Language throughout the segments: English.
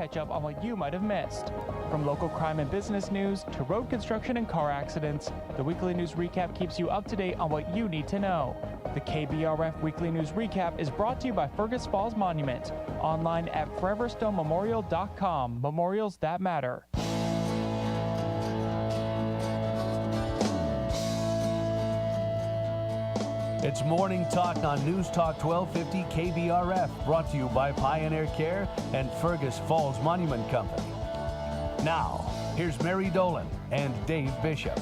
catch up on what you might have missed. From local crime and business news to road construction and car accidents, the Weekly News Recap keeps you up to date on what you need to know. The KBRF Weekly News Recap is brought to you by Fergus Falls Monument, online at foreverstonемemorial.com. Memorials that matter. It's Morning Talk on News Talk 1250 KBRF, brought to you by Pioneer Care and Fergus Falls Monument Company. Now, here's Mary Dolan and Dave Bishop.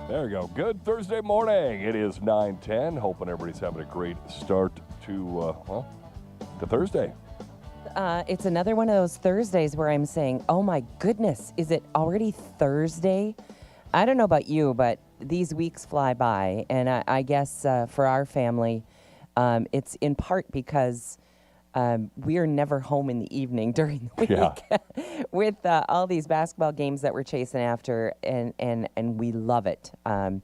There we go. Good Thursday morning. It is 9:10. Hoping everybody's having a great start to Thursday. It's another one of those Thursdays where I'm saying, oh my goodness, is it already Thursday? I don't know about you, but these weeks fly by, and I guess for our family, it's in part because we are never home in the evening during the week with all these basketball games that we're chasing after, and we love it. I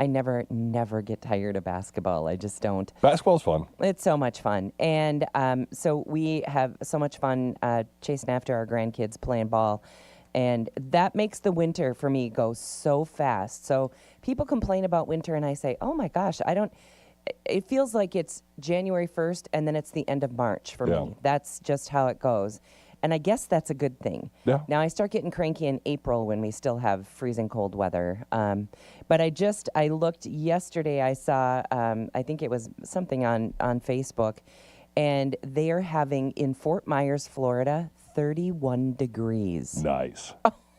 never get tired of basketball. I just don't. Basketball's fun. It's so much fun, and so we have so much fun chasing after our grandkids playing ball. And that makes the winter for me go so fast. So people complain about winter, and I say, oh my gosh, it feels like it's January 1st, and then it's the end of March for me. That's just how it goes. And I guess that's a good thing. Yeah. Now, I start getting cranky in April when we still have freezing cold weather. But I looked yesterday, I saw, I think it was something on Facebook, and they are having, in Fort Myers, Florida, 31 degrees. Nice.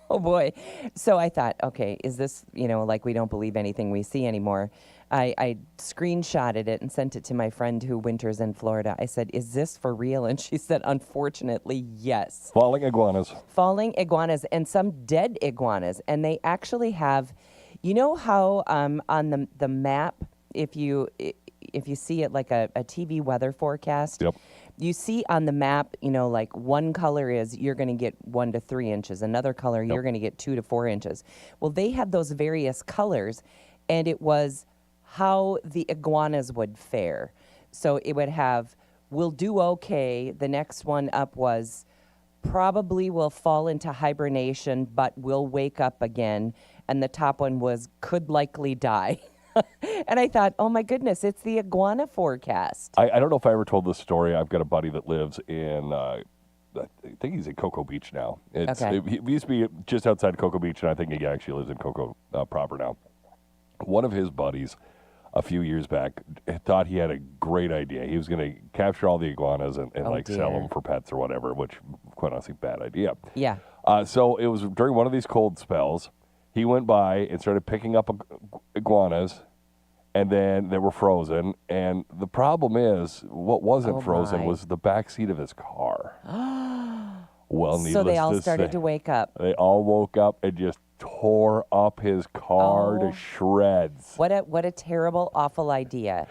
Oh, boy. So I thought, okay, is this, like we don't believe anything we see anymore? I screenshotted it and sent it to my friend who winters in Florida. I said, is this for real? And she said, unfortunately, yes. Falling iguanas. Falling iguanas and some dead iguanas. And they actually have, you know how on the map, if you see it like a TV weather forecast, yep. You see on the map, like one color is you're going to get 1 to 3 inches. Another color, you're going to get 2 to 4 inches. Well, they had those various colors, and it was how the iguanas would fare. So it would have, we'll do okay. The next one up was probably will fall into hibernation, but will wake up again. And the top one was could likely die. And I thought, oh my goodness, it's the iguana forecast. I don't know if I ever told this story. I've got a buddy that lives in, I think he's in Cocoa Beach now. He used to be just outside Cocoa Beach, and I think he actually lives in Cocoa proper now. One of his buddies, a few years back, thought he had a great idea. He was going to capture all the iguanas and sell them for pets or whatever, which, quite honestly, bad idea. Yeah. So it was during one of these cold spells. He went by and started picking up iguanas, and then they were frozen. And the problem is, what wasn't frozen was the back seat of his car. Well, so they all started to wake up. They all woke up and just tore up his car to shreds. What a terrible, awful idea.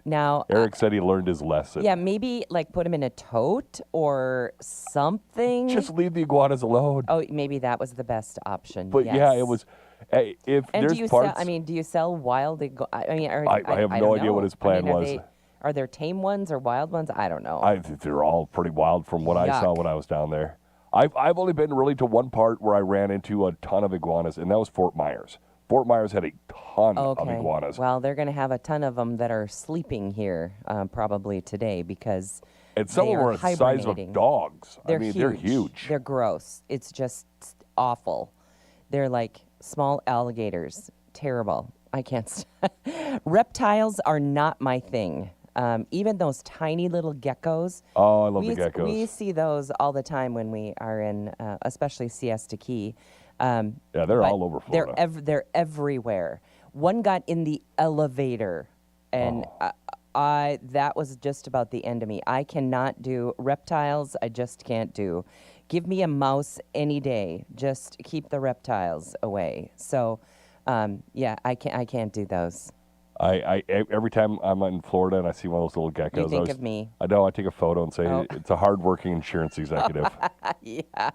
Now, Eric said he learned his lesson. Yeah, maybe put him in a tote or something. Just leave the iguanas alone. Oh, maybe that was the best option. But yes. Yeah, it was. If and there's parts, do you sell wild iguanas? I have no idea what his plan was. Are there tame ones or wild ones? I don't know. They're all pretty wild from what I saw when I was down there. I've only been really to one part where I ran into a ton of iguanas, and that was Fort Myers. Fort Myers had a ton of iguanas. Well, they're going to have a ton of them that are sleeping here probably today because and some of them are the size of dogs. They're huge. They're gross. It's just awful. They're like small alligators. Terrible. I can't. Reptiles are not my thing. Even those tiny little geckos. Oh, I love the geckos. We see those all the time when we are in, especially Siesta Key. Yeah, they're all over Florida. They're everywhere. One got in the elevator, and that was just about the end of me. I cannot do reptiles. I just can't do. Give me a mouse any day. Just keep the reptiles away. So, yeah, I can't do those. I every time I'm in Florida and I see one of those little geckos, you think of me. I know. I take a photo and say it's a hardworking insurance executive. Yeah.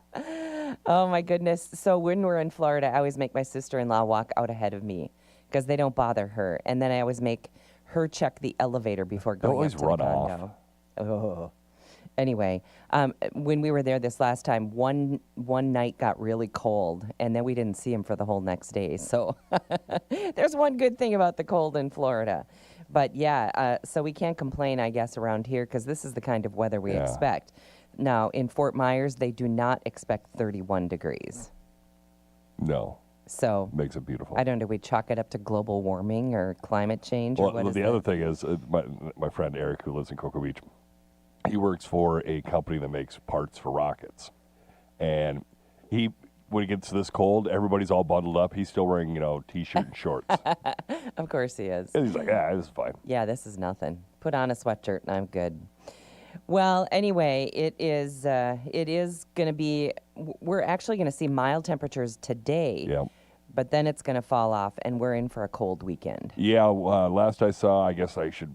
Oh my goodness. So when we're in Florida, I always make my sister-in-law walk out ahead of me because they don't bother her, and then I always make her check the elevator before going up to the condo. Off. Oh. Anyway, when we were there this last time, one night got really cold, and then we didn't see him for the whole next day. So there's one good thing about the cold in Florida. But yeah, so we can't complain, I guess, around here because this is the kind of weather we expect. Now, in Fort Myers, they do not expect 31 degrees. No. So makes it beautiful. I don't know. We chalk it up to global warming or climate change. Well, or what is the that? other thing is my friend Eric, who lives in Cocoa Beach, he works for a company that makes parts for rockets, and when it gets this cold, everybody's all bundled up. He's still wearing t-shirt and shorts. Of course he is. And he's like, this is fine. Yeah, this is nothing. Put on a sweatshirt and I'm good. Well, anyway, it is going to be. We're actually going to see mild temperatures today. Yeah. But then it's going to fall off, and we're in for a cold weekend. Yeah, last I saw, I guess I should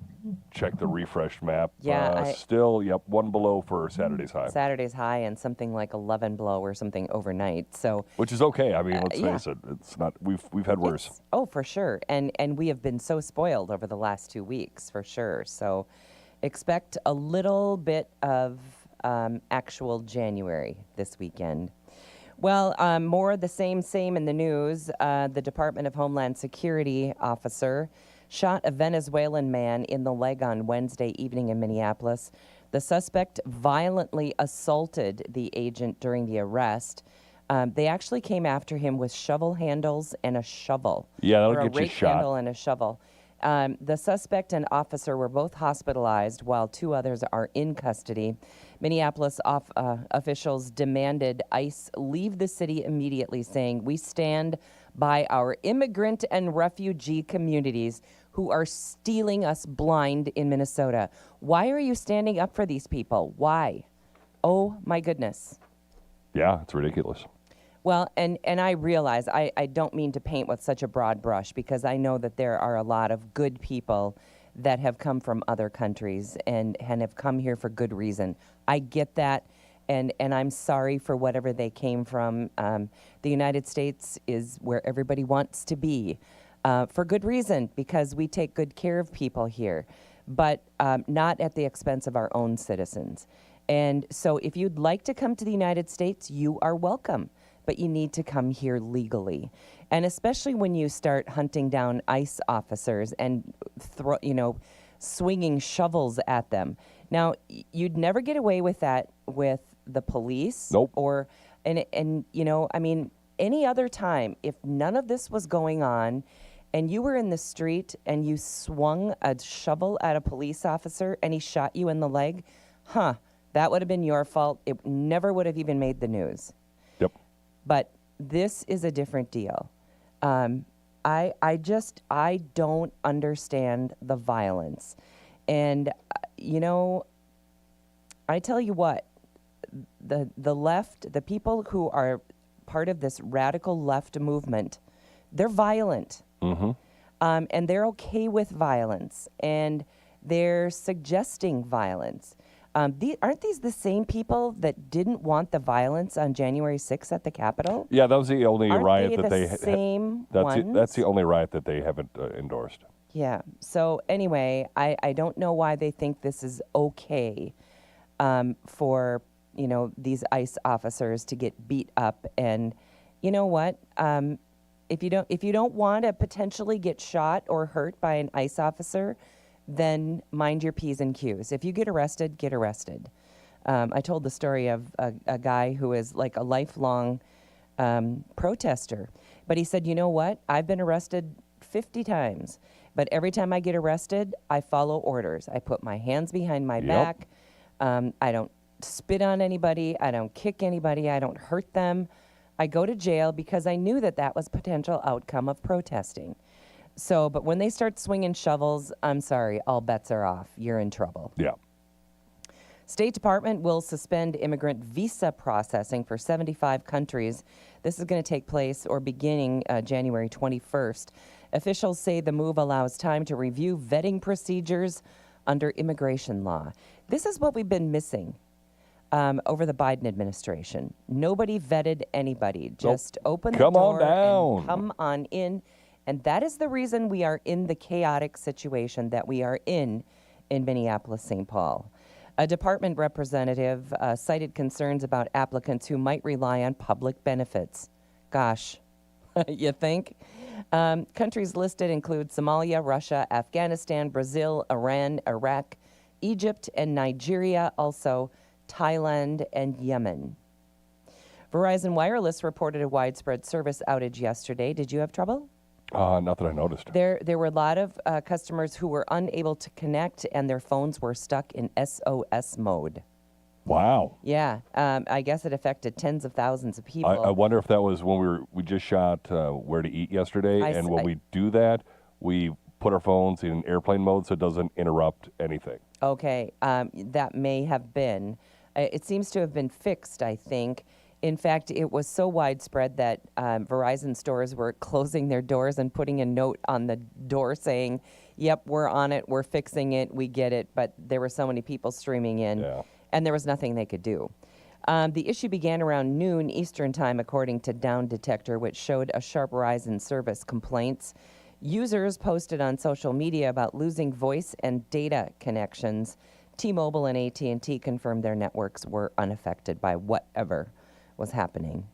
check the refreshed map. Yeah, still, one below for Saturday's high. Saturday's high and something like 11 below or something overnight. So, which is okay. I mean, let's face it, it's not. We've had worse. Oh, for sure, and we have been so spoiled over the last 2 weeks, for sure. So, expect a little bit of actual January this weekend. Well, more of the same in the news. The Department of Homeland Security officer shot a Venezuelan man in the leg on Wednesday evening in Minneapolis. The suspect violently assaulted the agent during the arrest. They actually came after him with shovel handles and a shovel. Yeah, that'll or get a you rake shot. handle and a shovel. The suspect and officer were both hospitalized, while 2 others are in custody. Minneapolis officials demanded ICE leave the city immediately, saying, "We stand by our immigrant and refugee communities who are stealing us blind in Minnesota." Why are you standing up for these people? Why? Oh, my goodness. Yeah, it's ridiculous. Well, and I realize I don't mean to paint with such a broad brush, because I know that there are a lot of good people that have come from other countries and have come here for good reason. I get that, and I'm sorry for whatever they came from. The United States is where everybody wants to be for good reason, because we take good care of people here, but not at the expense of our own citizens. And so if you'd like to come to the United States, you are welcome. But you need to come here legally. And especially when you start hunting down ICE officers and swinging shovels at them. Now, you'd never get away with that with the police. Nope. Any other time, if none of this was going on and you were in the street and you swung a shovel at a police officer and he shot you in the leg, that would have been your fault. It never would have even made the news. Yep. But this is a different deal. I don't understand the violence. And, I tell you what, the left, the people who are part of this radical left movement, they're violent. Mm-hmm. And they're okay with violence. And they're suggesting violence. Aren't these the same people that didn't want the violence on January 6th at the Capitol? Yeah, that was the only riot that they same that's the only riot that they haven't endorsed. Yeah. So anyway, I don't know why they think this is okay for these ICE officers to get beat up. And you know what? If you don't want to potentially get shot or hurt by an ICE officer, then mind your P's and Q's. If you get arrested, get arrested. I told the story of a guy who is like a lifelong protester. But he said, you know what? I've been arrested 50 times. But every time I get arrested, I follow orders. I put my hands behind my back. I don't spit on anybody. I don't kick anybody. I don't hurt them. I go to jail because I knew that was potential outcome of protesting. So, but when they start swinging shovels, I'm sorry, all bets are off. You're in trouble. Yeah. State Department will suspend immigrant visa processing for 75 countries. This is going to take place beginning January 21st. Officials say the move allows time to review vetting procedures under immigration law. This is what we've been missing over the Biden administration. Nobody vetted anybody. Just open the door and come on in. And that is the reason we are in the chaotic situation that we are in Minneapolis, St. Paul. A department representative cited concerns about applicants who might rely on public benefits. Gosh, you think? Countries listed include Somalia, Russia, Afghanistan, Brazil, Iran, Iraq, Egypt, and Nigeria, also Thailand and Yemen. Verizon Wireless reported a widespread service outage yesterday. Did you have trouble? Not that I noticed. There were a lot of customers who were unable to connect, and their phones were stuck in SOS mode. Wow. Yeah, I guess it affected tens of thousands of people. I wonder if that was when we just shot Where to Eat yesterday, and when we do that, we put our phones in airplane mode so it doesn't interrupt anything. Okay, that may have been. It seems to have been fixed, I think. In fact, it was so widespread that Verizon stores were closing their doors and putting a note on the door saying, yep, we're on it, we're fixing it, we get it. But there were so many people streaming in, and there was nothing they could do. The issue began around noon Eastern time, according to Down Detector, which showed a sharp rise in service complaints. Users posted on social media about losing voice and data connections. T-Mobile and AT&T confirmed their networks were unaffected by whatever was happening.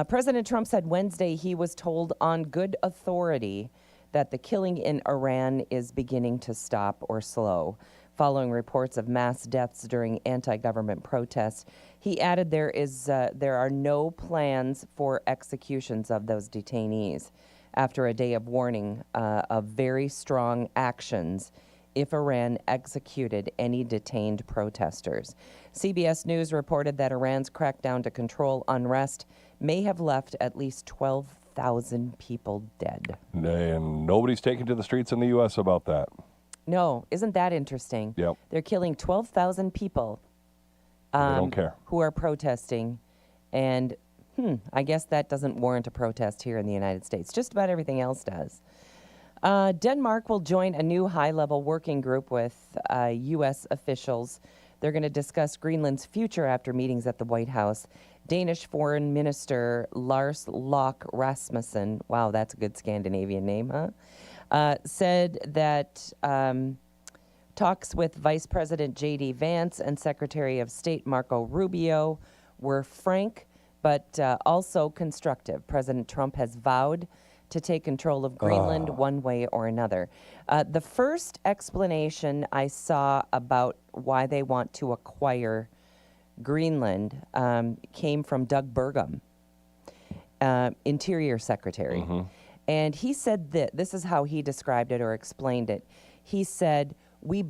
President Trump said Wednesday he was told on good authority that the killing in Iran is beginning to stop or slow, following reports of mass deaths during anti-government protests. He added there are no plans for executions of those detainees after a day of warning of very strong actions if Iran executed any detained protesters. CBS News reported that Iran's crackdown to control unrest may have left at least 12,000 people dead. And nobody's taken to the streets in the U.S. about that. No, isn't that interesting? Yep. They're killing 12,000 people They don't care. who are protesting, and I guess that doesn't warrant a protest here in the United States. Just about everything else does. Denmark will join a new high-level working group with U.S. officials. They're going to discuss Greenland's future after meetings at the White House. Danish Foreign Minister Lars Løkke Rasmussen, wow, that's a good Scandinavian name, huh? Said that talks with Vice President J.D. Vance and Secretary of State Marco Rubio were frank but also constructive. President Trump has vowed to take control of Greenland one way or another. The first explanation I saw about why they want to acquire Greenland came from Doug Burgum, Interior Secretary. And he said that this is how he described it or explained it. He said, we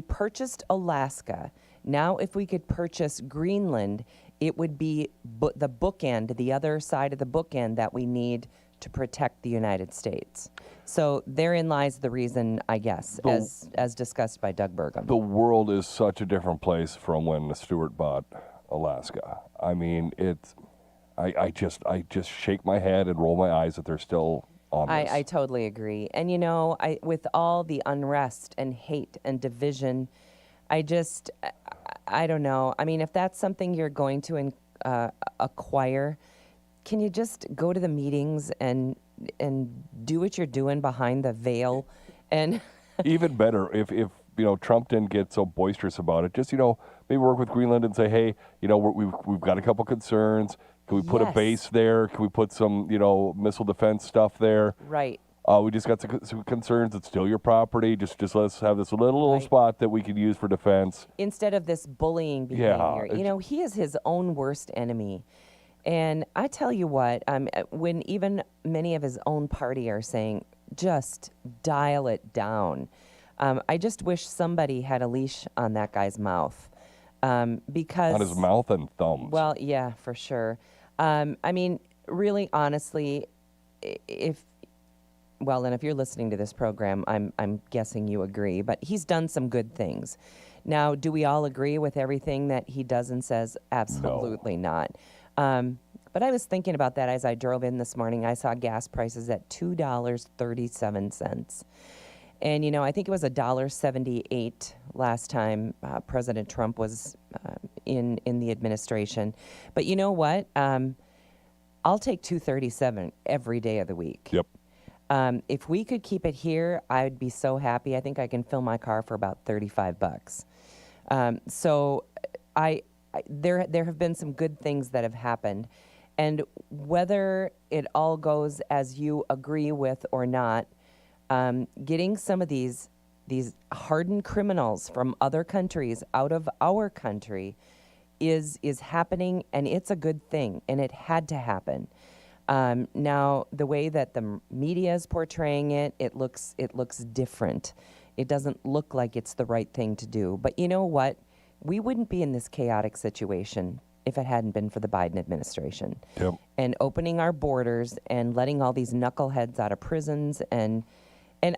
purchased Alaska. Now if we could purchase Greenland, it would be the bookend, the other side of the bookend that we need to protect the United States. So therein lies the reason, I guess, as discussed by Doug Burgum. The world is such a different place from when Stewart bought Alaska. I mean, I just shake my head and roll my eyes that they're still on this. I totally agree. And you know, with all the unrest and hate and division, I don't know. I mean, if that's something you're going to acquire, can you just go to the meetings and do what you're doing behind the veil? And even better, if Trump didn't get so boisterous about it, just maybe work with Greenland and say, hey, we've got a couple concerns. Can we put a base there? Can we put some missile defense stuff there? Right. We just got some concerns. It's still your property. Just let us have this little spot that we can use for defense. Instead of this bullying behavior. He is his own worst enemy. And I tell you what, when even many of his own party are saying, just dial it down, I just wish somebody had a leash on that guy's mouth. Because on his mouth and thumbs. Well, yeah, for sure. I mean, really, honestly, if you're listening to this program, I'm guessing you agree, but he's done some good things. Now, do we all agree with everything that he does and says? Absolutely not. But I was thinking about that as I drove in this morning. I saw gas prices at $2.37. And, I think it was $1.78 last time President Trump was in the administration. But you know what? I'll take $2.37 every day of the week. Yep. If we could keep it here, I'd be so happy. I think I can fill my car for about $35. So there have been some good things that have happened, and whether it all goes as you agree with or not, getting some of these hardened criminals from other countries out of our country is happening, and it's a good thing, and it had to happen. Now, the way that the media is portraying it, it looks different. It doesn't look like it's the right thing to do. But you know what? We wouldn't be in this chaotic situation if it hadn't been for the Biden administration. Yep. And opening our borders and letting all these knuckleheads out of prisons. And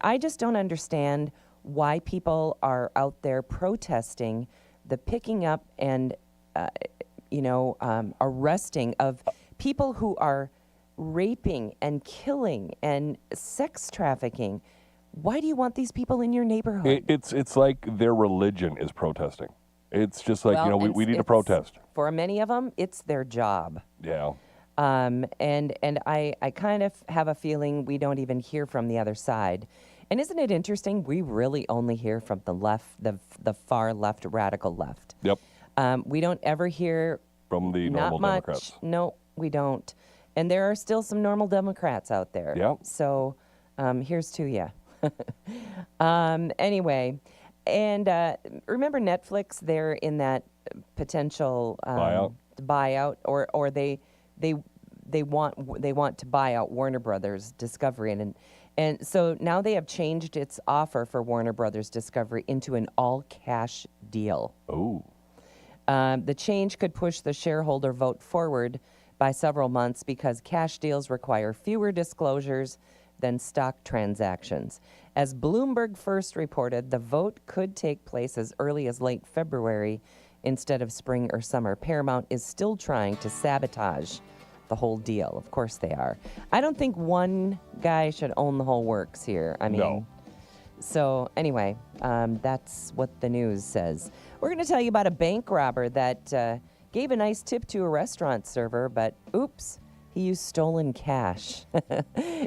I just don't understand why people are out there protesting the picking up and, arresting of people who are raping and killing and sex trafficking. Why do you want these people in your neighborhood? It's like their religion is protesting. It's just like, we need to protest. For many of them, it's their job. Yeah. And I kind of have a feeling we don't even hear from the other side. And isn't it interesting? We really only hear from the left, the far left, radical left. Yep. We don't ever hear From the normal not much. Democrats. No, we don't. And there are still some normal Democrats out there. Yeah. So here's to you. Anyway, and remember Netflix? They're in that potential buyout, or they want to buy out Warner Brothers Discovery, and so now they have changed its offer for Warner Brothers Discovery into an all-cash deal. Oh. The change could push the shareholder vote forward by several months because cash deals require fewer disclosures than stock transactions. As Bloomberg first reported, the vote could take place as early as late February instead of spring or summer. Paramount is still trying to sabotage the whole deal. Of course they are. I don't think one guy should own the whole works here. I mean, No. So anyway, that's what the news says. We're going to tell you about a bank robber that gave a nice tip to a restaurant server, but oops, he used stolen cash.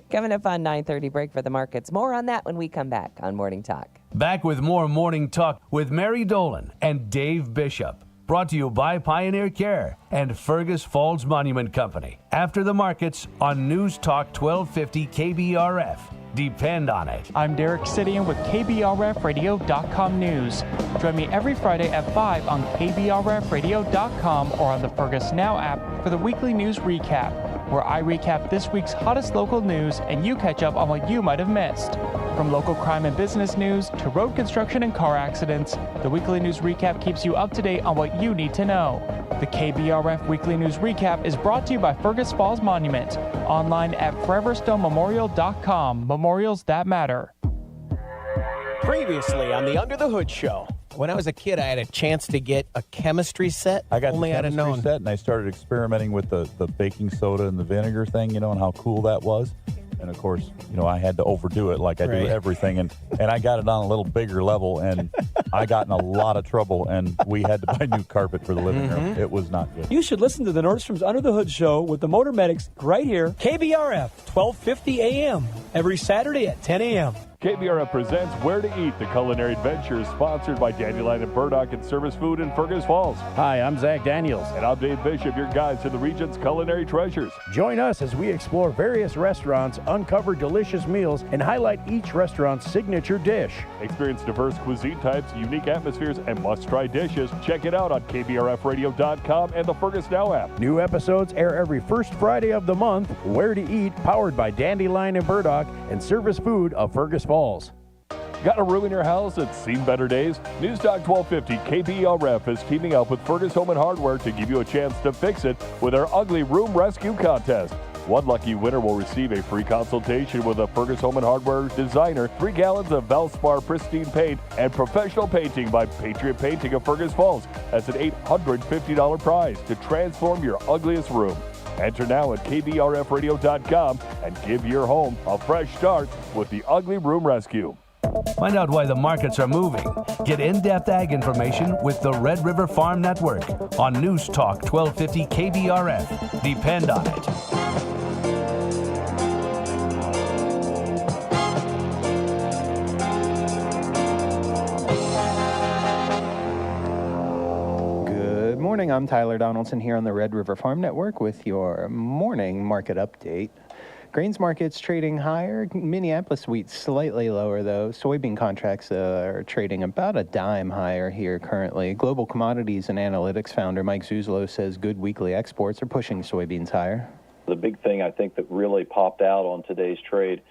Coming up on 9:30, break for the markets. More on that when we come back on Morning Talk. Back with more Morning Talk with Mary Dolan and Dave Bishop. Brought to you by Pioneer Care and Fergus Falls Monument Company. After the markets on News Talk 1250 KBRF. Depend on it. I'm Derek Sidian with KBRFradio.com News. Join me every Friday at 5 on KBRFradio.com or on the Fergus Now app for the weekly news recap, where I recap this week's hottest local news and you catch up on what you might have missed. From local crime and business news to road construction and car accidents, the weekly news recap keeps you up to date on what you need to know. The KBRF Weekly News Recap is brought to you by Fergus Falls Monument, online at foreverstonемemorial.com. Memorials that matter. Previously on the Under the Hood Show. When I was a kid, I had a chance to get a chemistry set. I got Only the I'd have chemistry known. set, and I started experimenting with the baking soda and the vinegar thing, and how cool that was. And, of course, I had to overdo it like I do everything. And I got it on a little bigger level, and I got in a lot of trouble, and we had to buy new carpet for the living room. It was not good. You should listen to the Nordstrom's Under the Hood Show with the Motor Medics right here. KBRF, 1250 a.m. every Saturday at 10 a.m. KBRF presents Where to Eat, the culinary adventure, sponsored by Dandelion and Burdock and Service Food in Fergus Falls. Hi, I'm Zach Daniels. And I'm Dave Bishop, your guide to the region's culinary treasures. Join us as we explore various restaurants, uncover delicious meals, and highlight each restaurant's signature dish. Experience diverse cuisine types, unique atmospheres, and must-try dishes. Check it out on KBRFradio.com and the Fergus Now app. New episodes air every first Friday of the month. Where to Eat, powered by Dandelion and Burdock and Service Food of Fergus Falls. Got a room in your house that's seen better days? News Talk 1250 KBRF is teaming up with Fergus Home and Hardware to give you a chance to fix it with our Ugly Room Rescue Contest. One lucky winner will receive a free consultation with a Fergus Home and Hardware designer, 3 gallons of Valspar pristine paint, and professional painting by Patriot Painting of Fergus Falls. That's an $850 prize to transform your ugliest room. Enter now at KBRFradio.com and give your home a fresh start with the Ugly Room Rescue. Find out why the markets are moving. Get in-depth ag information with the Red River Farm Network on News Talk 1250 KBRF. Depend on it. morning. I'm Tyler Donaldson here on the Red River Farm Network with your morning market update. Grains markets trading higher. Minneapolis wheat slightly lower, though. Soybean contracts are trading about a dime higher here currently. Global Commodities and Analytics founder Mike Zuzlo says good weekly exports are pushing soybeans higher. The big thing I think that really popped out on today's trade,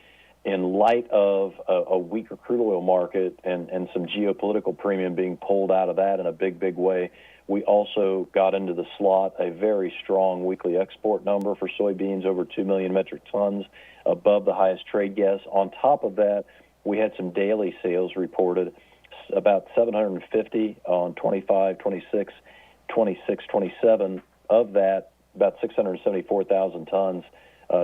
in light of a weaker crude oil market and some geopolitical premium being pulled out of that in a big way, we also got into the slot a very strong weekly export number for soybeans, over 2 million metric tons, above the highest trade guess. On top of that, we had some daily sales reported, about 750 on 25, 26, 26, 27. Of that, about 674,000 tons,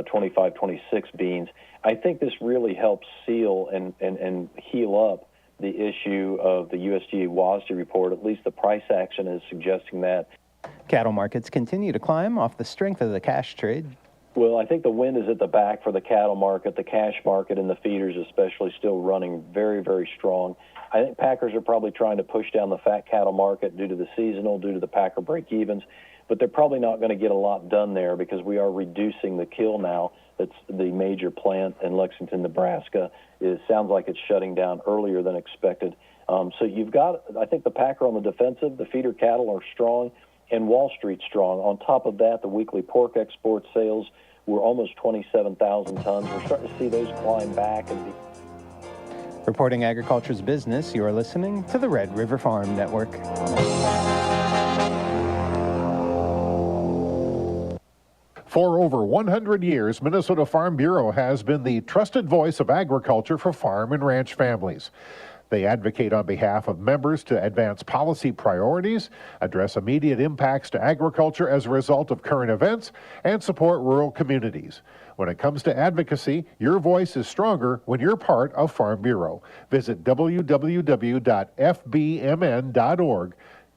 25, 26 beans. I think this really helps seal and heal up the issue of the USDA WASDE report. At least the price action is suggesting that. Cattle markets continue to climb off the strength of the cash trade. Well, I think the wind is at the back for the cattle market. The cash market and the feeders especially still running very strong. I think packers are probably trying to push down the fat cattle market due to the seasonal, due to the packer break-evens, but they're probably not going to get a lot done there because we are reducing the kill now. That's the major plant in Lexington, Nebraska. It sounds like it's shutting down earlier than expected. So you've got, I think, the packer on the defensive. The feeder cattle are strong, and Wall Street's strong. On top of that, the weekly pork export sales were almost 27,000 tons. We're starting to see those climb back. Reporting agriculture's business, you are listening to the Red River Farm Network. For over 100 years, Minnesota Farm Bureau has been the trusted voice of agriculture for farm and ranch families. They advocate on behalf of members to advance policy priorities, address immediate impacts to agriculture as a result of current events, and support rural communities. When it comes to advocacy, your voice is stronger when you're part of Farm Bureau. Visit www.fbmn.org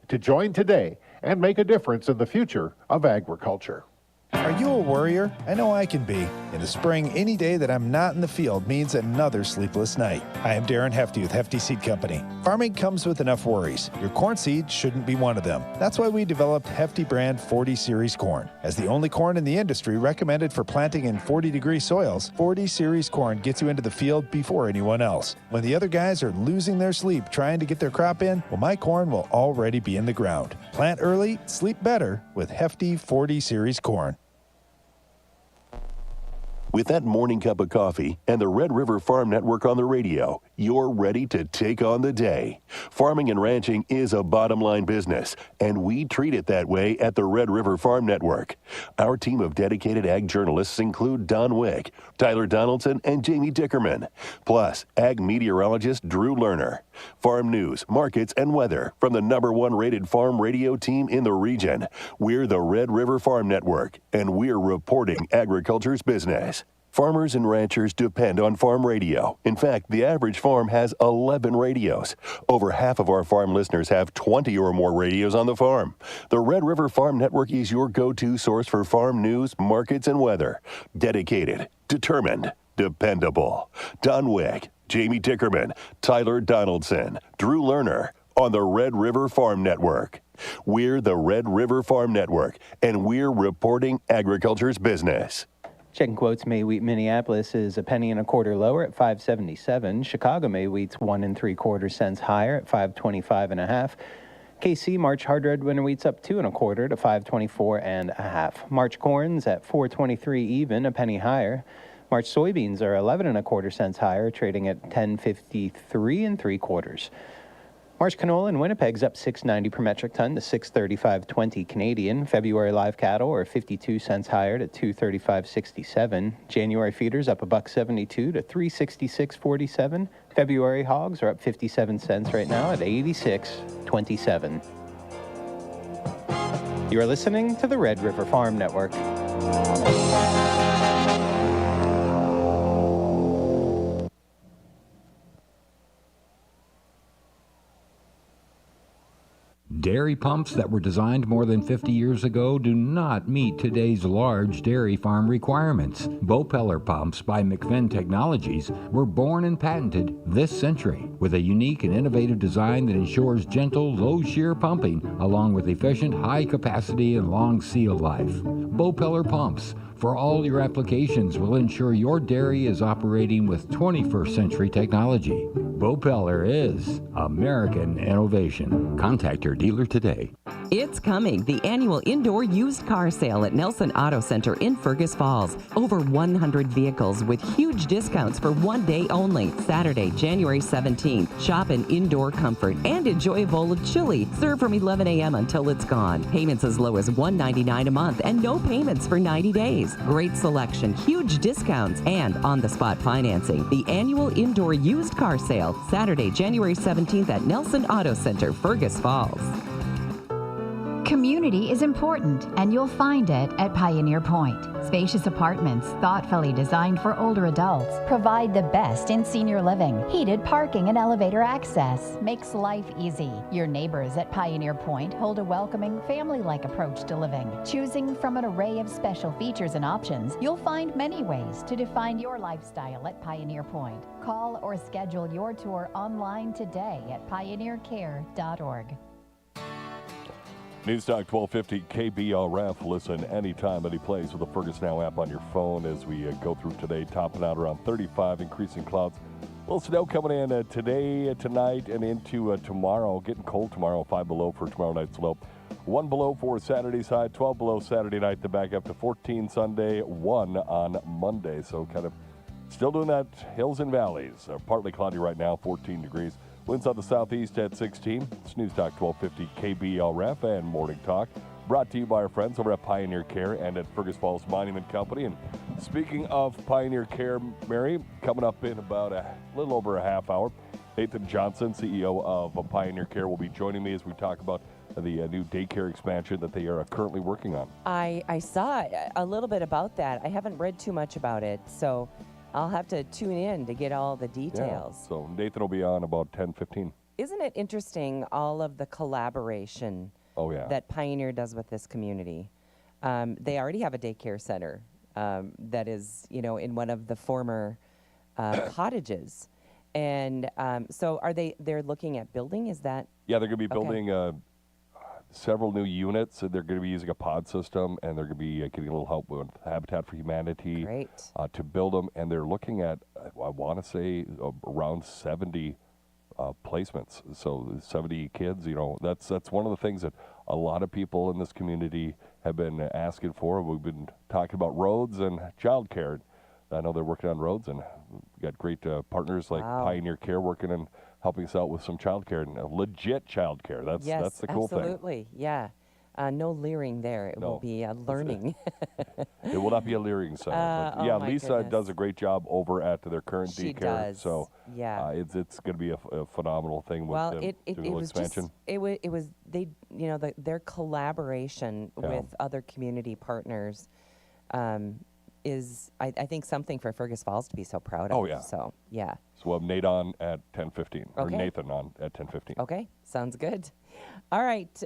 to join today and make a difference in the future of agriculture. Are you a worrier? I know I can be. In the spring, any day that I'm not in the field means another sleepless night. Hi, I'm Darren Hefty with Hefty Seed Company. Farming comes with enough worries. Your corn seed shouldn't be one of them. That's why we developed Hefty brand 40 Series corn. As the only corn in the industry recommended for planting in 40-degree soils, 40 Series corn gets you into the field before anyone else. When the other guys are losing their sleep trying to get their crop in, well, my corn will already be in the ground. Plant early, sleep better with Hefty 40 Series corn. With that morning cup of coffee and the Red River Farm Network on the radio, you're ready to take on the day. Farming and ranching is a bottom line business, and we treat it that way at the Red River Farm Network. Our team of dedicated ag journalists include Don Wick, Tyler Donaldson, and Jamie Dickerman, plus ag meteorologist Drew Lerner. Farm news, markets, and weather from the #1 rated farm radio team in the region. We're the Red River Farm Network, and we're reporting agriculture's business. Farmers and ranchers depend on farm radio. In fact, the average farm has 11 radios. Over half of our farm listeners have 20 or more radios on the farm. The Red River Farm Network is your go-to source for farm news, markets, and weather. Dedicated, determined, dependable. Don Wick, Jamie Dickerman, Tyler Donaldson, Drew Lerner on the Red River Farm Network. We're the Red River Farm Network, and we're reporting agriculture's business. Checking quotes, May wheat Minneapolis is a penny and a quarter lower at $5.77. Chicago May wheat's 1 3/4 cents higher at $5.25.5. KC March hard red winter wheat's up 2 1/4 to $5.24.5. March corn's at $4.23 even, a penny higher. March soybeans are 11 1/4 cents higher, trading at $10.53 3/4. March canola in Winnipeg's up $6.90 per metric ton to $635.20 Canadian. February live cattle are 52 cents higher to $235.67. January feeders up $1.72 to $366.47. February hogs are up 57 cents right now at $86.27. You are listening to the Red River Farm Network. Dairy pumps that were designed more than 50 years ago do not meet today's large dairy farm requirements. Bopeller pumps by McFinn Technologies were born and patented this century with a unique and innovative design that ensures gentle, low-shear pumping along with efficient, high capacity and long seal life. Bopeller pumps for all your applications will ensure your dairy is operating with 21st century technology. Bopeller is American innovation. Contact your dealer today. It's coming, the annual indoor used car sale at Nelson Auto Center in Fergus Falls. Over 100 vehicles with huge discounts for one day only. Saturday, January 17th. Shop in indoor comfort and enjoy a bowl of chili served from 11 a.m. until it's gone. Payments as low as $199 a month and no payments for 90 days. Great selection, huge discounts, and on-the-spot financing. The annual indoor used car sale, Saturday, January 17th at Nelson Auto Center, Fergus Falls. Community is important, and you'll find it at Pioneer Point. Spacious apartments, thoughtfully designed for older adults, provide the best in senior living. Heated parking and elevator access makes life easy. Your neighbors at Pioneer Point hold a welcoming, family-like approach to living. Choosing from an array of special features and options, you'll find many ways to define your lifestyle at Pioneer Point. Call or schedule your tour online today at pioneercare.org. News Talk 1250 KBRF. Listen anytime, any place with the Fergus Now app on your phone as we go through today. Topping out around 35, increasing clouds. A little snow coming in today, tonight, and into tomorrow. Getting cold tomorrow, 5 below for tomorrow night's low. 1 below for Saturday's high, 12 below Saturday night, to back up to 14 Sunday, 1 on Monday. So kind of still doing that hills and valleys. Partly cloudy right now, 14 degrees. Winds on the southeast at 16. It's News Talk 1250 KBRF and Morning Talk. Brought to you by our friends over at Pioneer Care and at Fergus Falls Monument Company. And speaking of Pioneer Care, Mary, coming up in about a little over a half hour, Nathan Johnson, CEO of Pioneer Care, will be joining me as we talk about the new daycare expansion that they are currently working on. I saw a little bit about that. I haven't read too much about it, so I'll have to tune in to get all the details. Yeah, so Nathan will be on about 10:15. Isn't it interesting, all of the collaboration that Pioneer does with this community? They already have a daycare center that is, in one of the former cottages. And so they're looking at building, is that? Yeah, they're going to be building several new units. They're going to be using a pod system, and they're going to be getting a little help with Habitat for Humanity to build them. And they're looking at, I want to say, around 70 placements. So 70 kids. That's one of the things that a lot of people in this community have been asking for. We've been talking about roads and childcare. I know they're working on roads, and we've got great partners like Pioneer Care working and helping us out with some childcare and legit childcare. That's the cool thing. Absolutely, yeah. No leering there. It will be learning. It will not be a leering center. But Lisa does a great job over at their current daycare. She does. So it's going to be a phenomenal thing with the expansion. It was their collaboration with other community partners. Is I think something for Fergus Falls to be so proud of. Oh yeah. So yeah. So we'll have Nate on at 10:15, or Nathan on at 10:15. Okay, sounds good. All right.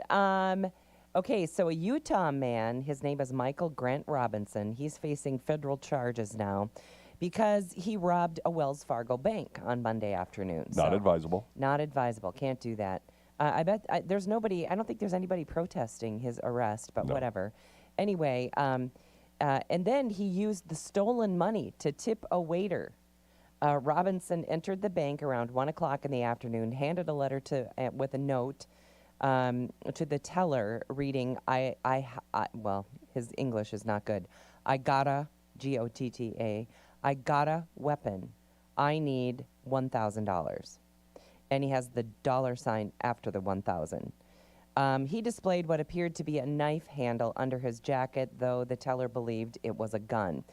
Okay, so a Utah man, his name is Michael Grant Robinson. He's facing federal charges now because he robbed a Wells Fargo bank on Monday afternoon. Not advisable. Not advisable. Can't do that. I bet there's nobody. I don't think there's anybody protesting his arrest, but whatever. Anyway. And then he used the stolen money to tip a waiter. Robinson entered the bank around 1 o'clock in the afternoon, handed a letter with a note to the teller reading, well, his English is not good. I gotta, G-O-T-T-A, I got a weapon. I need $1,000. And he has the $ after the 1,000. He displayed what appeared to be a knife handle under his jacket, though the teller believed it was a gun.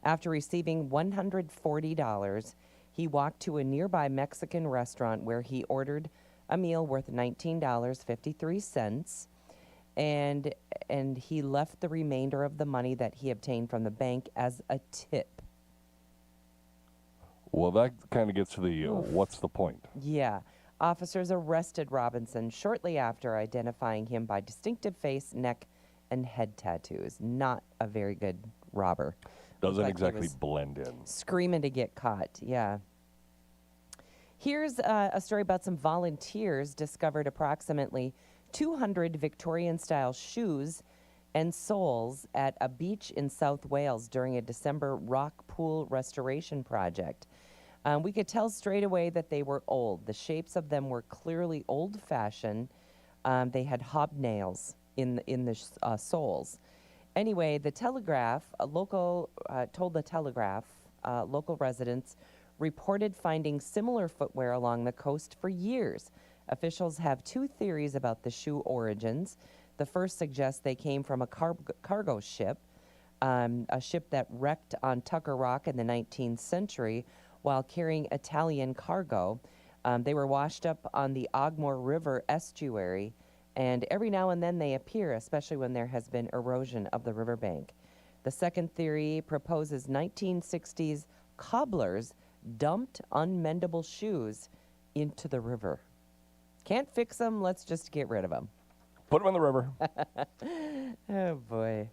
After receiving $140, he walked to a nearby Mexican restaurant where he ordered a meal worth $19.53, and he left the remainder of the money that he obtained from the bank as a tip. Well, that kind of gets to the what's the point? Yeah. Officers arrested Robinson shortly after, identifying him by distinctive face, neck, and head tattoos. Not a very good robber. Doesn't Looked like he exactly was blend in. Screaming to get caught, yeah. Here's a story about some volunteers discovered approximately 200 Victorian-style shoes and soles at a beach in South Wales during a December rock pool restoration project. We could tell straight away that they were old. The shapes of them were clearly old-fashioned. They had hobnails in the soles. Anyway, the Telegraph, told the Telegraph, local residents reported finding similar footwear along the coast for years. Officials have two theories about the shoe origins. The first suggests they came from a cargo ship, a ship that wrecked on Tucker Rock in the 19th century while carrying Italian cargo. They were washed up on the Ogmore River estuary, and every now and then they appear, especially when there has been erosion of the riverbank. The second theory proposes 1960s cobblers dumped unmendable shoes into the river. Can't fix them, let's just get rid of them. Put them in the river. Oh, boy.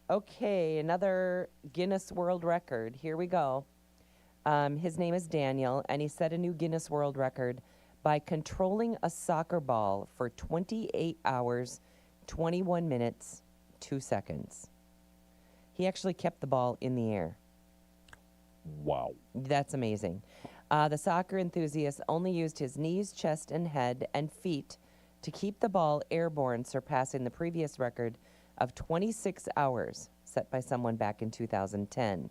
Okay, another Guinness World Record. Here we go. His name is Daniel, and he set a new Guinness World Record by controlling a soccer ball for 28 hours, 21 minutes, 2 seconds. He actually kept the ball in the air. Wow. That's amazing. The soccer enthusiast only used his knees, chest, and head and feet to keep the ball airborne, surpassing the previous record of 26 hours set by someone back in 2010.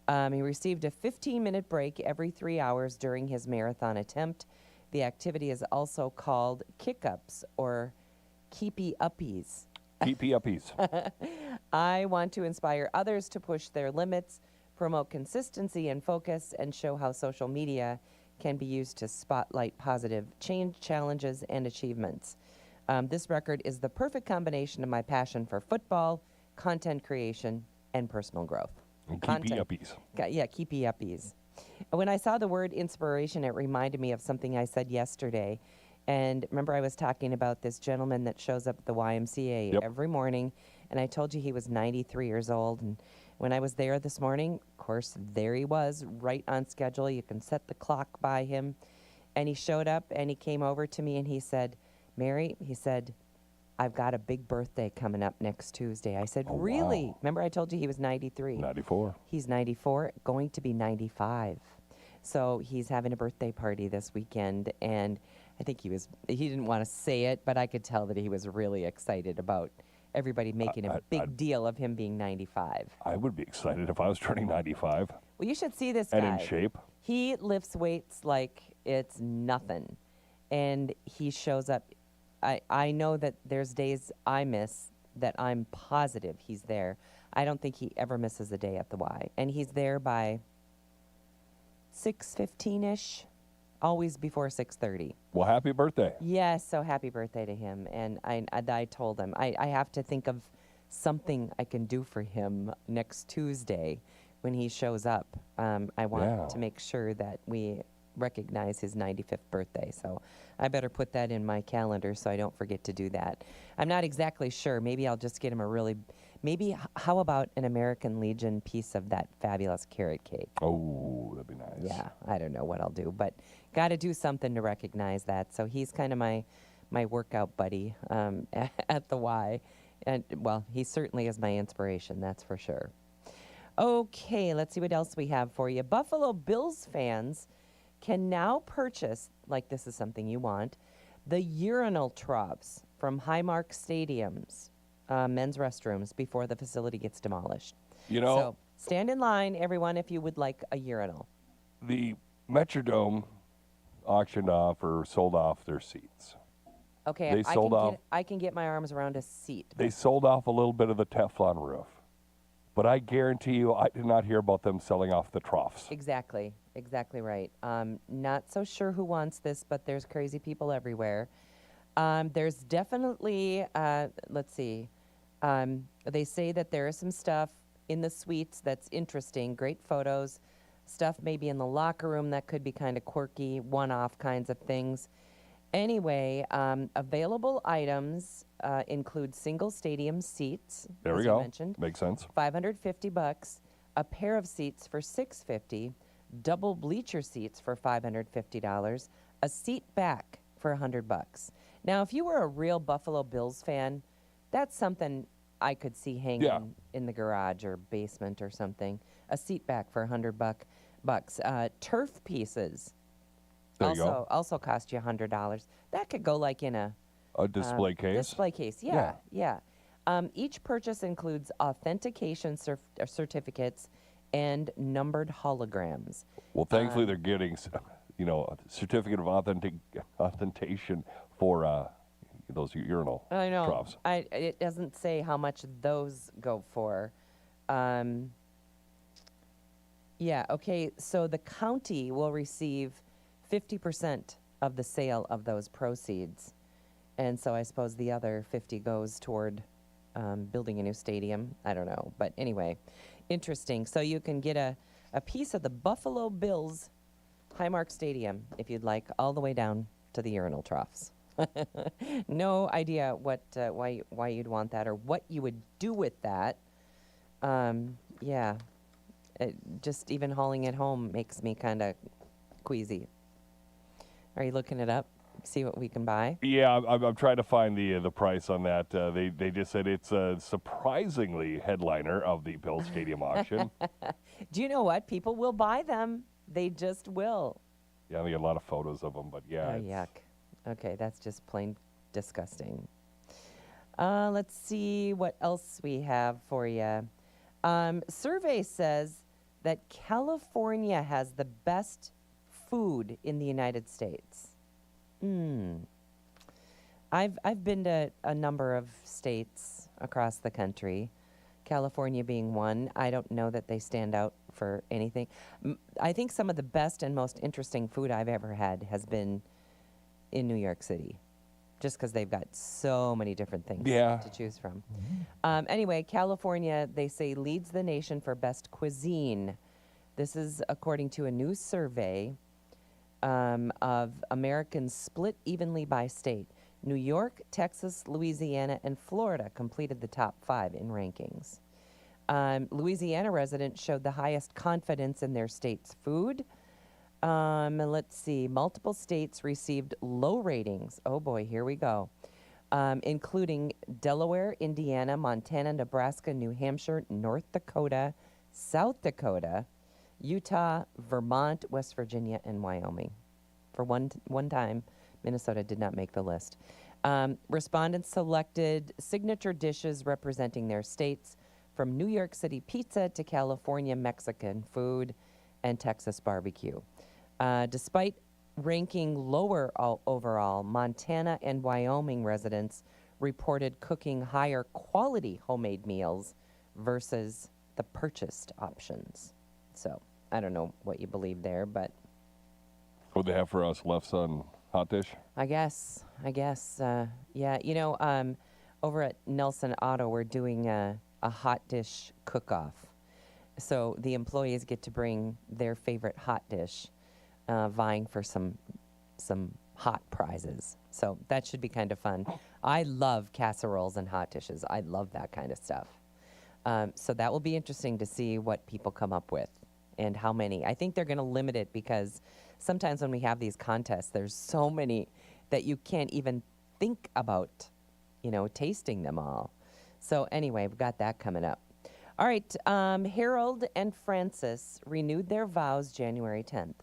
He received a 15-minute break every 3 hours during his marathon attempt. The activity is also called kick-ups or keepy-uppies. Keepy-uppies. I want to inspire others to push their limits, promote consistency and focus, and show how social media can be used to spotlight positive change, challenges, and achievements. This record is the perfect combination of my passion for football, content creation, and personal growth. Keepy-uppies. Yeah, keepy-uppies. When I saw the word inspiration, it reminded me of something I said yesterday. And remember, I was talking about this gentleman that shows up at the YMCA every morning, and I told you he was 93 years old. And when I was there this morning, of course, there he was, right on schedule. You can set the clock by him. And he showed up, and he came over to me, and he said, Mary, he said, I've got a big birthday coming up next Tuesday. I said, really? Wow. Remember I told you he was 93? 94. He's 94, going to be 95. So he's having a birthday party this weekend, and I think he didn't want to say it, but I could tell that he was really excited about everybody making a big deal of him being 95. I would be excited if I was turning 95. Well, you should see this guy. And in shape. He lifts weights like it's nothing, and he shows up. I know that there's days I miss that I'm positive he's there. I don't think he ever misses a day at the Y. And he's there by 6:15-ish, always before 6:30. Well, happy birthday. Yes, so happy birthday to him. And I told him, I have to think of something I can do for him next Tuesday when he shows up. I want to make sure that we recognize his 95th birthday. So I better put that in my calendar so I don't forget to do that. I'm not exactly sure. Maybe I'll just get him how about an American Legion piece of that fabulous carrot cake? Oh, that'd be nice. Yeah, I don't know what I'll do, but got to do something to recognize that. So he's kind of my workout buddy at the Y. And, well, he certainly is my inspiration, that's for sure. Okay, let's see what else we have for you. Buffalo Bills fans can now purchase, like this is something you want, the urinal troughs from Highmark Stadium's men's restrooms before the facility gets demolished. So stand in line, everyone, if you would like a urinal. The Metrodome auctioned off or sold off their seats. Okay, I can get my arms around a seat. They sold off a little bit of the Teflon roof. But I guarantee you, I did not hear about them selling off the troughs. Exactly right. Not so sure who wants this, but there's crazy people everywhere. There's definitely, let's see, they say that there is some stuff in the suites that's interesting, great photos, stuff maybe in the locker room that could be kind of quirky, one-off kinds of things. Anyway, available items include single stadium seats. There we as go. I mentioned, Makes sense. $550. A pair of seats for $650. Double bleacher seats for $550. A seat back for $100. Now, if you were a real Buffalo Bills fan, that's something I could see hanging in the garage or basement or something. A seat back for $100. Turf pieces also cost you $100. That could go like in a display case. Display case, yeah. Each purchase includes authentication certificates and numbered holograms. Well, thankfully they're getting, a certificate of authentication for those urinal I know. troughs. It doesn't say how much those go for. Okay, so the county will receive 50% of the sale of those proceeds. And so I suppose the other 50 goes toward building a new stadium. I don't know. But anyway, interesting. So you can get a piece of the Buffalo Bills Highmark Stadium, if you'd like, all the way down to the urinal troughs. No idea why you'd want that or what you would do with that. Just even hauling it home makes me kind of queasy. Are you looking it up? See what we can buy? Yeah, I'm trying to find the price on that. They just said it's a surprisingly headliner of the Bill Stadium auction. Do you know what? People will buy them. They just will. Yeah, they got a lot of photos of them, but yeah. Oh, yuck. Okay, that's just plain disgusting. Let's see what else we have for you. Survey says that California has the best food in the United States. I've been to a number of states across the country, California being one. I don't know that they stand out for anything. I think some of the best and most interesting food I've ever had has been in New York City, just because they've got so many different things to choose from. Anyway, California, they say, leads the nation for best cuisine. This is according to a new survey of Americans split evenly by state. New York, Texas, Louisiana, and Florida completed the top 5 in rankings. Louisiana residents showed the highest confidence in their state's food. Let's see. Multiple states received low ratings. Oh boy, here we go. Including Delaware, Indiana, Montana, Nebraska, New Hampshire, North Dakota, South Dakota, Utah, Vermont, West Virginia, and Wyoming. For one time, Minnesota did not make the list. Respondents selected signature dishes representing their states, from New York City pizza to California Mexican food and Texas barbecue. Despite ranking lower overall, Montana and Wyoming residents reported cooking higher quality homemade meals versus the purchased options. So I don't know what you believe there, but what they have for us left on hot dish? I guess. Yeah, over at Nelson Auto, we're doing a hot dish cook-off. So the employees get to bring their favorite hot dish, vying for some hot prizes. So that should be kind of fun. I love casseroles and hot dishes. I love that kind of stuff. So that will be interesting to see what people come up with and how many. I think they're going to limit it because sometimes when we have these contests, there's so many that you can't even think about, tasting them all. So anyway, we've got that coming up. All right, Harold and Frances renewed their vows January 10th.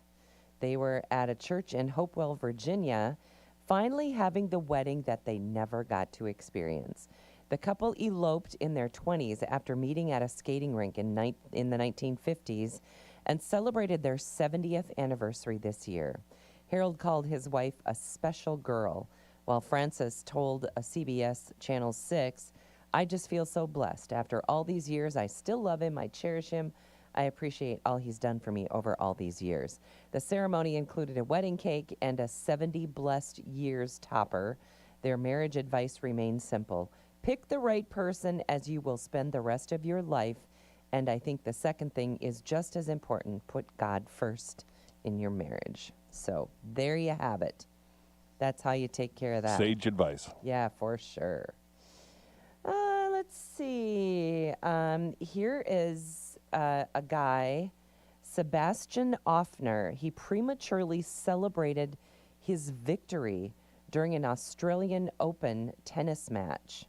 They were at a church in Hopewell, Virginia, finally having the wedding that they never got to experience. The couple eloped in their 20s after meeting at a skating rink in the 1950s and celebrated their 70th anniversary this year. Harold called his wife a special girl, while Frances told a CBS Channel 6, "I just feel so blessed. After all these years, I still love him. I cherish him. I appreciate all he's done for me over all these years." The ceremony included a wedding cake and a 70 blessed years topper. Their marriage advice remains simple. Pick the right person, as you will spend the rest of your life And I think the second thing is just as important. Put God first in your marriage. So there you have it. That's how you take care of that. Sage advice. Yeah, for sure. Let's see. Here is a guy, Sebastian Offner. He prematurely celebrated his victory during an Australian Open tennis match.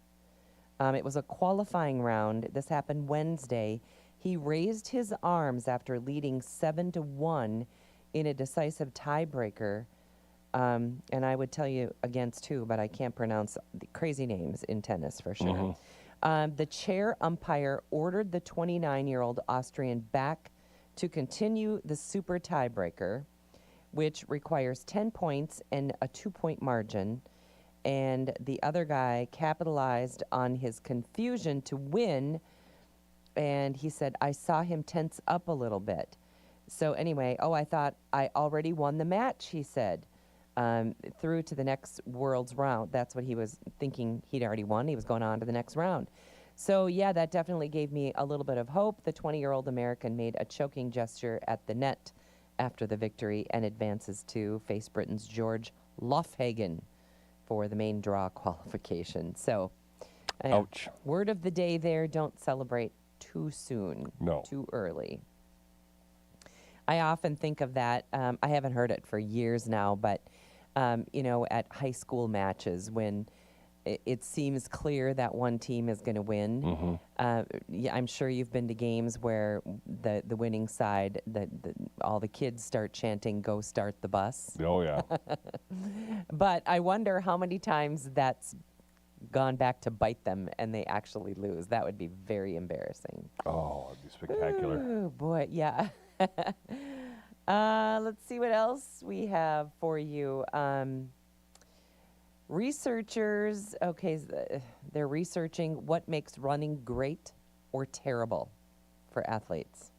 It was a qualifying round. This happened Wednesday. He raised his arms after leading 7-1 in a decisive tiebreaker. And I would tell you against who, but I can't pronounce the crazy names in tennis for sure. The chair umpire ordered the 29-year-old Austrian back to continue the super tiebreaker, which requires 10 points and a 2-point margin. And the other guy capitalized on his confusion to win. And he said, I saw him tense up a little bit. So anyway, I thought I already won the match, he said. Through to the next world's round. That's what he was thinking he'd already won. He was going on to the next round. So, yeah, that definitely gave me a little bit of hope. The 20-year-old American made a choking gesture at the net after the victory and advances to face Britain's George Lofhagen for the main draw qualification. So, ouch. Word of the day there, don't celebrate too soon. No. Too early. I often think of that. I haven't heard it for years now, but, at high school matches when it seems clear that one team is going to win. Yeah, I'm sure you've been to games where the winning side, all the kids start chanting, "Go start the bus." Oh, yeah. But I wonder how many times that's gone back to bite them and they actually lose. That would be very embarrassing. Oh, it'd be spectacular. Oh, boy, yeah. Let's see what else we have for you. Researchers, they're researching what makes running great or terrible for athletes.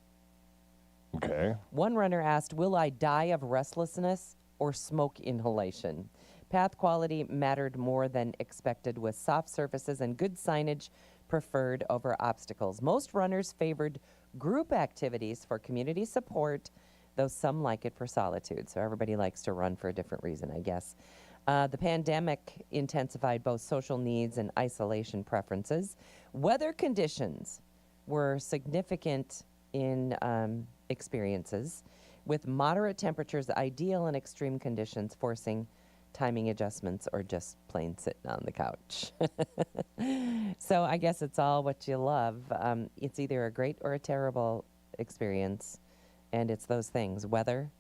Okay. One runner asked, will I die of restlessness or smoke inhalation? Path quality mattered more than expected, with soft surfaces and good signage preferred over obstacles. Most runners favored group activities for community support, though some like it for solitude. So everybody likes to run for a different reason, I guess. The pandemic intensified both social needs and isolation preferences. Weather conditions were significant in experiences, with moderate temperatures ideal in extreme conditions, forcing timing adjustments or just plain sitting on the couch. So I guess it's all what you love. It's either a great or a terrible experience, and it's those things: weather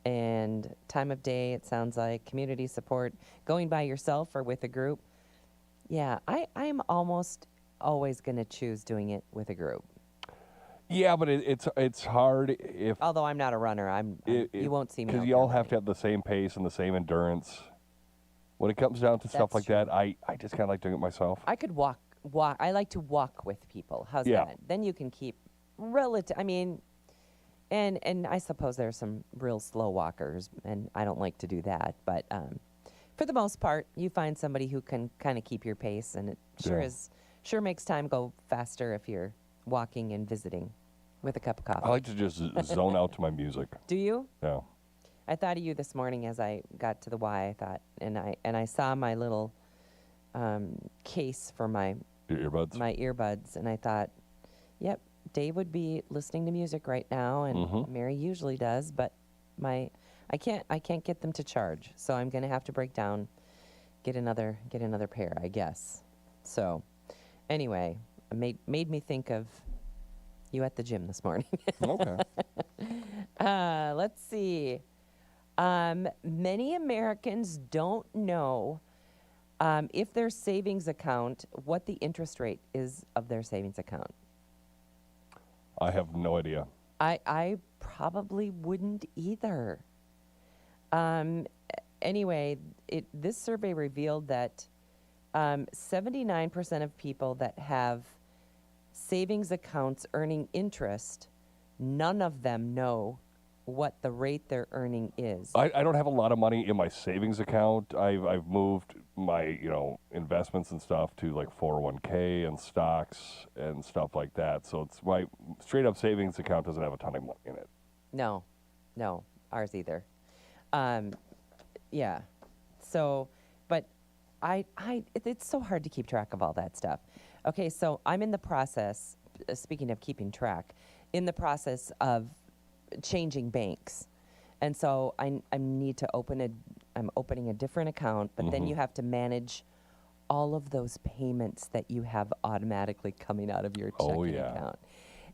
and time of day. It sounds like community support, going by yourself or with a group. Yeah, I'm almost always going to choose doing it with a group. Yeah, but it's hard if... Although I'm not a runner, you won't see me. Because you all have to have the same pace and the same endurance. When it comes down to stuff like that, I just kind of like doing it myself. I could walk. I like to walk with people. How's that? Then you can keep relative. I mean, and I suppose there are some real slow walkers, and I don't like to do that. But for the most part, you find somebody who can kind of keep your pace, and it sure makes time go faster if you're walking and visiting with a cup of coffee. I like to just zone out to my music. Do you? Yeah. I thought of you this morning as I got to the Y. I thought, and I saw my little case for my earbuds. My earbuds, and I thought, yep, Dave would be listening to music right now, and Mary usually does, but I can't get them to charge, so I'm gonna have to break down, get another pair, I guess. So, anyway. Made me think of you at the gym this morning. Okay. Let's see. Many Americans don't know if their savings account, what the interest rate is of their savings account. I have no idea. I probably wouldn't either. Anyway, this survey revealed that 79% of people that have savings accounts earning interest, none of them know what the rate they're earning is. I don't have a lot of money in my savings account. I've moved my investments and stuff to like 401k and stocks and stuff like that. So it's my straight up savings account doesn't have a ton of money in it. No, ours either. Yeah. So, but it's so hard to keep track of all that stuff. Okay, so I'm in the process, speaking of keeping track, in the process of changing banks. And so I need to I'm opening a different account, but then you have to manage all of those payments that you have automatically coming out of your checking account.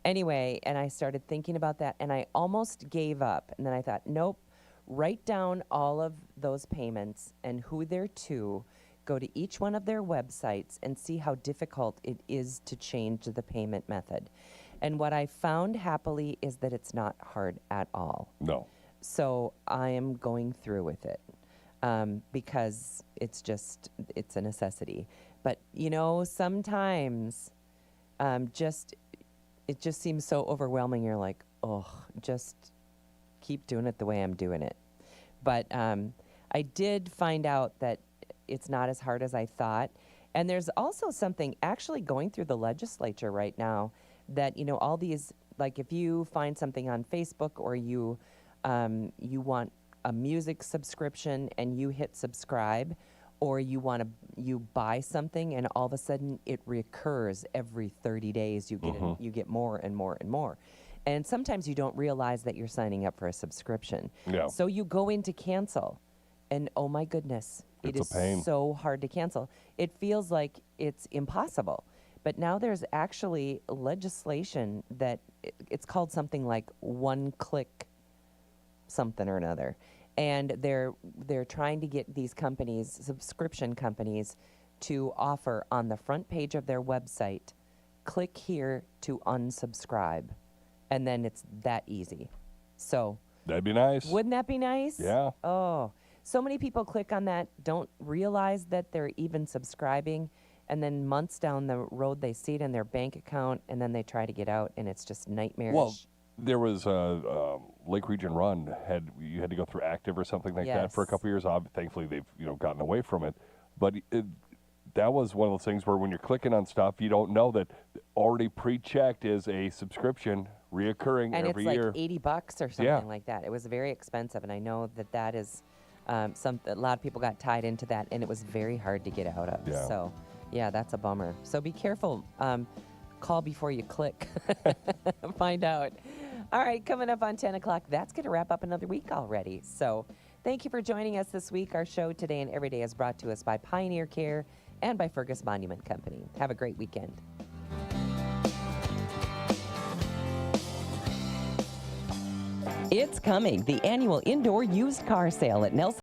Anyway, and I started thinking about that, and I almost gave up. And then I thought, nope, write down all of those payments and who they're to, go to each one of their websites and see how difficult it is to change the payment method. And what I found happily is that it's not hard at all. No. So I am going through with it because it's a necessity. But, sometimes it just seems so overwhelming. You're like, oh, just keep doing it the way I'm doing it. But I did find out that it's not as hard as I thought. And there's also something actually going through the legislature right now that, all these, like if you find something on Facebook or you want a music subscription and you hit subscribe, or you buy something and all of a sudden it recurs every 30 days. You get more and more and more. And sometimes you don't realize that you're signing up for a subscription. Yeah. So you go in to cancel, and oh my goodness, it is a pain. so hard to cancel. It feels like it's impossible. But now there's actually legislation that it's called something like one-click something or another. And they're trying to get these companies, subscription companies, to offer on the front page of their website, click here to unsubscribe. And then it's that easy. So that'd be nice. Wouldn't that be nice? Yeah. Oh, so many people click on that, don't realize that they're even subscribing, and then months down the road they see it in their bank account, and then they try to get out, and it's just nightmarish. Well, there was a Lake Region Run you had to go through Active or something like that for a couple years. Thankfully, they've gotten away from it, but that was one of those things where when you're clicking on stuff, you don't know that already pre-checked is a subscription reoccurring and every it's year. like $80 or something like that. It was very expensive, and I know that is a lot of people got tied into that, and it was very hard to get out of. Yeah. So, yeah, that's a bummer. So be careful. Call before you click. Find out. All right, coming up on 10 o'clock, that's going to wrap up another week already. So thank you for joining us this week. Our show today and every day is brought to us by Pioneer Care and by Fergus Monument Company. Have a great weekend. It's coming, the annual indoor used car sale at Nelson